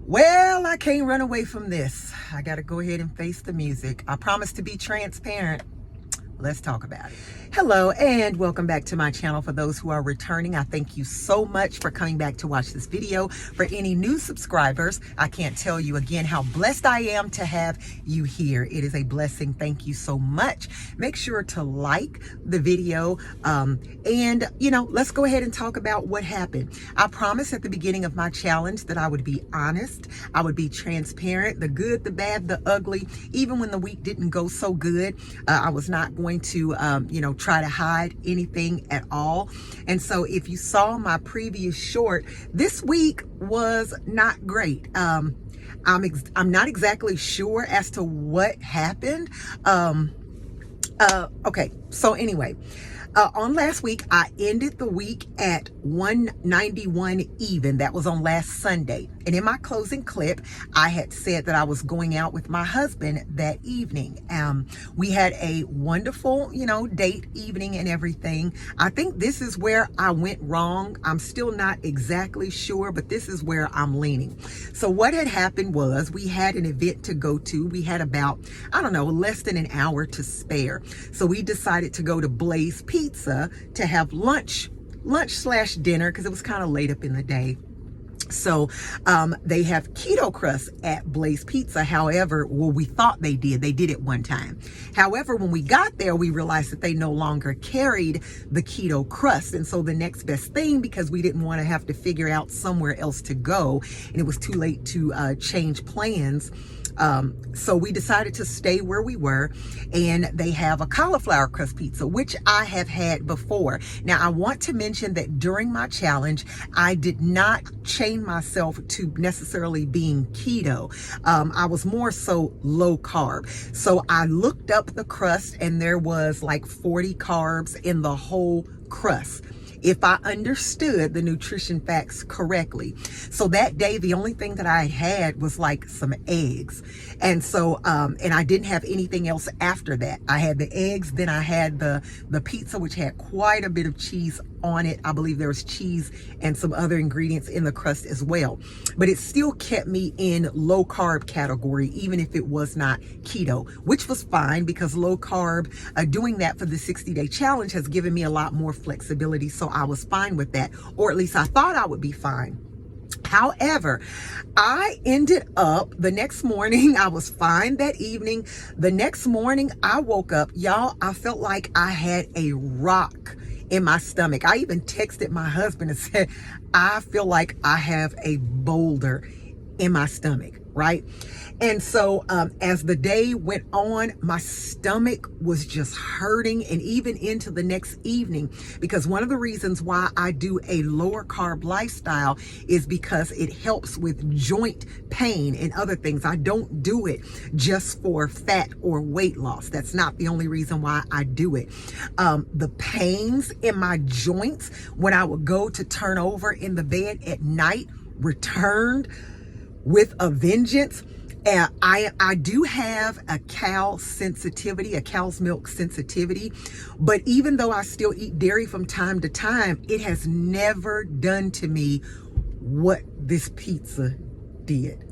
Well, I can't run away from this. I got to go ahead and face the music. I promise to be transparent. Let's talk about it. Hello and welcome back to my channel. For those who are returning, I thank you so much for coming back to watch this video. For any new subscribers, I can't tell you again how blessed I am to have you here. It is a blessing. Thank you so much. Make sure to like the video and let's go ahead and talk about what happened. I promised at the beginning of my challenge that I would be honest, I would be transparent, the good, the bad, the ugly. Even when the week didn't go so good, I was not going to try to hide anything at all. And so if you saw my previous short, this week was not great. I'm not exactly sure as to what happened. Okay, so anyway, on last week, I ended the week at 191 even. That was on last Sunday. And in my closing clip, I had said that I was going out with my husband that evening. We had a wonderful, date evening and everything. I think this is where I went wrong. I'm still not exactly sure, but this is where I'm leaning. So what had happened was we had an event to go to. We had about, less than an hour to spare. So we decided to go to Blaze Pizza to have lunch/dinner because it was kind of late up in the day. So they have keto crust at Blaze Pizza. However, we thought they did it one time. However, when we got there, we realized that they no longer carried the keto crust. And so the next best thing, because we didn't want to have to figure out somewhere else to go, and it was too late to change plans, so we decided to stay where we were, and they have a cauliflower crust pizza, which I have had before. Now, I want to mention that during my challenge, I did not chain myself to necessarily being keto. I was more so low carb. So I looked up the crust, and there was like 40 carbs in the whole crust, if I understood the nutrition facts correctly. So that day, the only thing that I had was like some eggs. And so, and I didn't have anything else after that. I had the eggs, then I had the pizza, which had quite a bit of cheese on it. I believe there was cheese and some other ingredients in the crust as well. But it still kept me in low carb category, even if it was not keto, which was fine because low carb, doing that for the 60-day challenge has given me a lot more flexibility. So I was fine with that, or at least I thought I would be fine. However, I ended up the next morning, I was fine that evening. The next morning I woke up, y'all, I felt like I had a rock in my stomach. I even texted my husband and said, I feel like I have a boulder in my stomach, right? And so as the day went on, my stomach was just hurting, and even into the next evening, because one of the reasons why I do a lower carb lifestyle is because it helps with joint pain and other things. I don't do it just for fat or weight loss. That's not the only reason why I do it. The pains in my joints when I would go to turn over in the bed at night returned with a vengeance. And I do have a cow's milk sensitivity, but even though I still eat dairy from time to time, it has never done to me what this pizza did.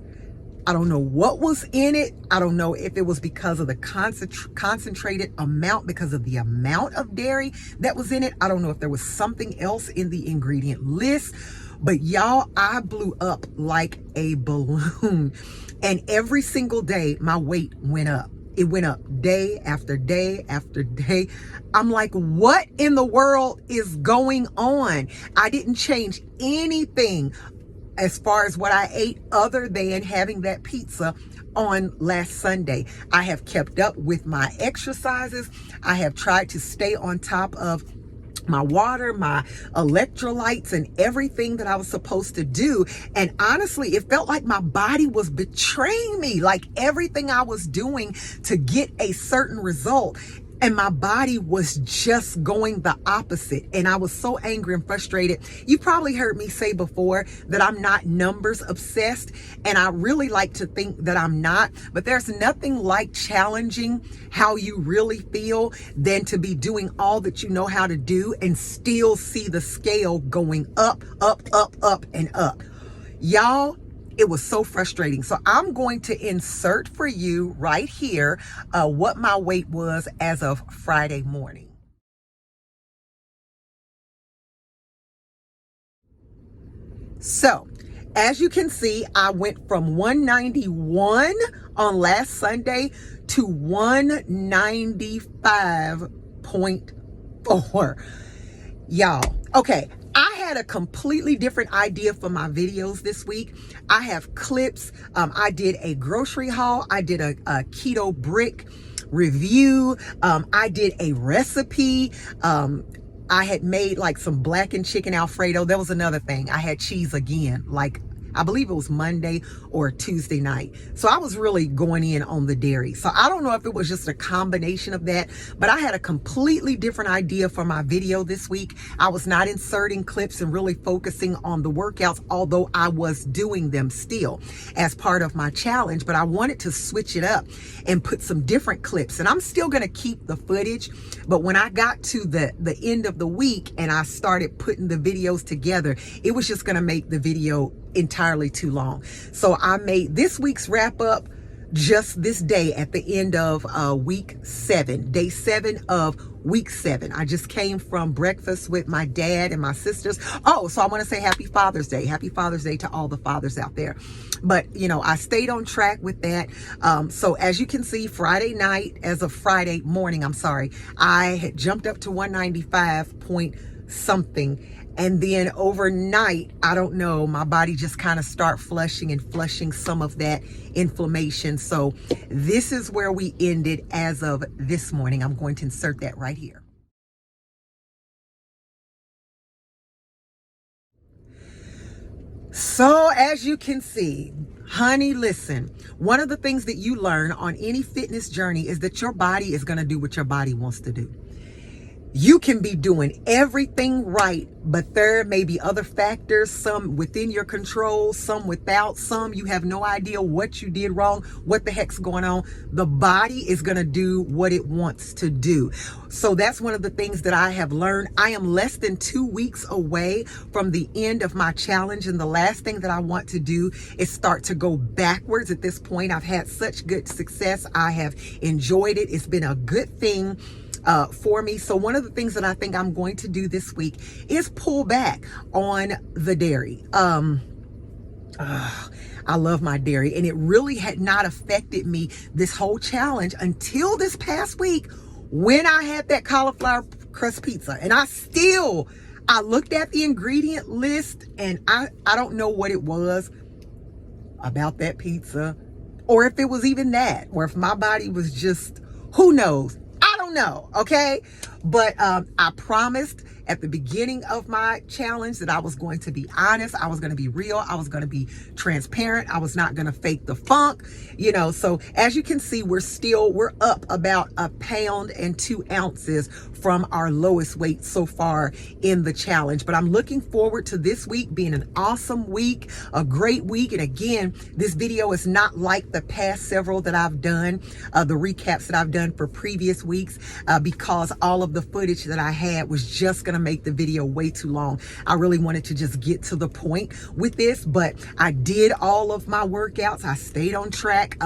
I don't know what was in it. I don't know if it was because of the concentrated amount, because of the amount of dairy that was in it. I don't know if there was something else in the ingredient list. But y'all, I blew up like a balloon. And every single day, my weight went up. It went up day after day after day. I'm like, what in the world is going on? I didn't change anything as far as what I ate other than having that pizza on last Sunday. I have kept up with my exercises. I have tried to stay on top of my water, my electrolytes, and everything that I was supposed to do. And honestly, it felt like my body was betraying me, like everything I was doing to get a certain result, and my body was just going the opposite. And I was so angry and frustrated. You probably heard me say before that I'm not numbers obsessed, and I really like to think that I'm not, but there's nothing like challenging how you really feel than to be doing all that you know how to do and still see the scale going up, up, up, up, and up. Y'all, It was so frustrating. So I'm going to insert for you right here what my weight was as of Friday morning. So as you can see, I went from 191 on last Sunday to 195.4. Y'all, okay, I had a completely different idea for my videos this week. I have clips. I did a grocery haul. I did a keto brick review. I did a recipe. I had made like some blackened chicken Alfredo. That was another thing. I had cheese again, like I believe it was Monday or Tuesday night. So I was really going in on the dairy. So I don't know if it was just a combination of that, but I had a completely different idea for my video this week. I was not inserting clips and really focusing on the workouts, although I was doing them still as part of my challenge, but I wanted to switch it up and put some different clips. And I'm still gonna keep the footage, but when I got to the end of the week and I started putting the videos together, it was just gonna make the video entirely too long. So I made this week's wrap up just this day at the end of week 7, day 7 of week 7. I just came from breakfast with my dad and my sisters. Oh, so I want to say happy Father's Day. Happy Father's Day to all the fathers out there. But, you know, I stayed on track with that. So as you can see, Friday night, as of Friday morning, I had jumped up to 195 point something. And then overnight, I don't know, my body just kind of start flushing some of that inflammation. So this is where we ended as of this morning. I'm going to insert that right here. So as you can see, honey, listen, one of the things that you learn on any fitness journey is that your body is going to do what your body wants to do. You can be doing everything right, but there may be other factors, some within your control, some without, some you have no idea what you did wrong, what the heck's going on. The body is going to do what it wants to do. So that's one of the things that I have learned. I am less than 2 weeks away from the end of my challenge, and the last thing that I want to do is start to go backwards at this point. I've had such good success. I have enjoyed it. It's been a good thing for me. So one of the things that I think I'm going to do this week is pull back on the dairy. I love my dairy, and it really had not affected me this whole challenge until this past week when I had that cauliflower crust pizza. And I looked at the ingredient list, and I don't know what it was about that pizza, or if it was even that, or if my body was just, who knows? I don't know, okay? But I promised at the beginning of my challenge that I was going to be honest, I was going to be real, I was going to be transparent, I was not going to fake the funk, you know. So as you can see, we're up about 1 pound and 2 ounces from our lowest weight so far in the challenge. But I'm looking forward to this week being an awesome week, a great week. And again, this video is not like the past several that I've done, the recaps that I've done for previous weeks, because all of the footage that I had was just going to make the video way too long. I really wanted to just get to the point with this, but I did all of my workouts. I stayed on track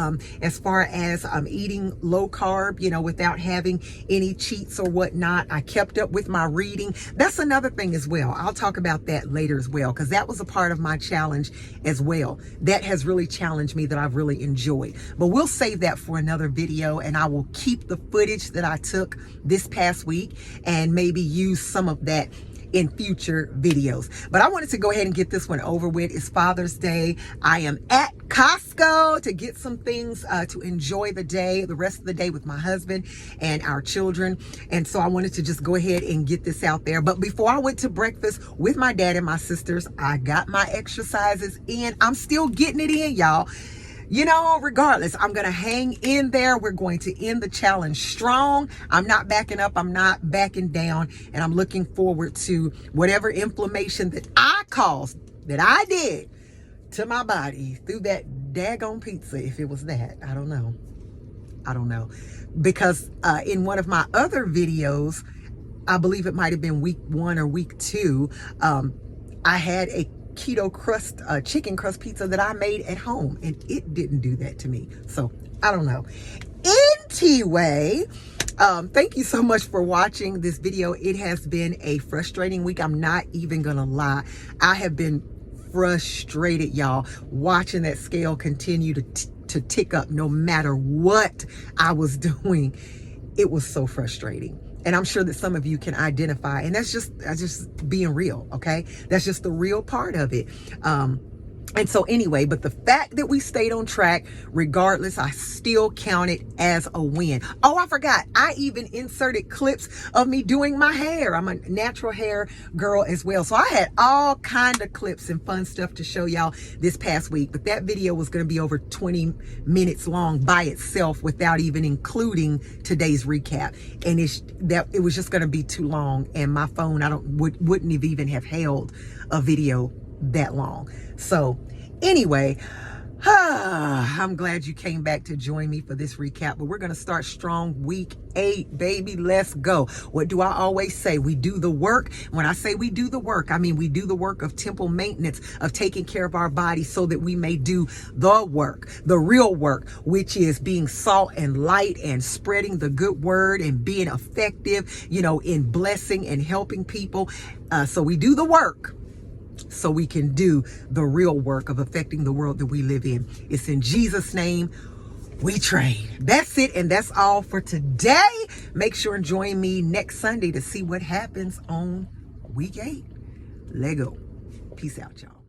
as far as eating low carb, you know, without having any cheats or whatnot. I kept up with my reading. That's another thing as well. I'll talk about that later as well, because that was a part of my challenge as well. That has really challenged me, that I've really enjoyed. But we'll save that for another video, and I will keep the footage that I took this past week and maybe use some of that in future videos. But I wanted to go ahead and get this one over with. It's Father's Day. I am at Costco to get some things to enjoy the day, the rest of the day with my husband and our children. And so I wanted to just go ahead and get this out there. But before I went to breakfast with my dad and my sisters, I got my exercises in. I'm still getting it in, y'all. You know, regardless, I'm going to hang in there. We're going to end the challenge strong. I'm not backing up. I'm not backing down. And I'm looking forward to whatever inflammation that I caused, that I did to my body through that daggone pizza. If it was that, I don't know. Because in one of my other videos, I believe it might have been week 1 or week 2, I had a keto crust, chicken crust pizza that I made at home, and it didn't do that to me. So I don't know. Anyway, thank you so much for watching this video. It has been a frustrating week. I'm not even gonna lie. I have been frustrated, y'all, watching that scale continue to tick up no matter what I was doing. It was so frustrating. And I'm sure that some of you can identify, and that's just being real, okay? That's just the real part of it. And so anyway, but the fact that we stayed on track, regardless, I still count it as a win. Oh, I forgot. I even inserted clips of me doing my hair. I'm a natural hair girl as well. So I had all kind of clips and fun stuff to show y'all this past week. But that video was going to be over 20 minutes long by itself without even including today's recap. And it was just going to be too long. And my phone, wouldn't have even have held a video that long. So anyway, I'm glad you came back to join me for this recap, but we're going to start strong week 8, baby. Let's go. What do I always say? We do the work. When I say we do the work, I mean we do the work of temple maintenance, of taking care of our body so that we may do the work, the real work, which is being salt and light and spreading the good word and being effective, in blessing and helping people. So we do the work so we can do the real work of affecting the world that we live in. It's in Jesus' name we trade. That's it, and that's all for today. Make sure and join me next Sunday to see what happens on week 8. Lego. Peace out, y'all.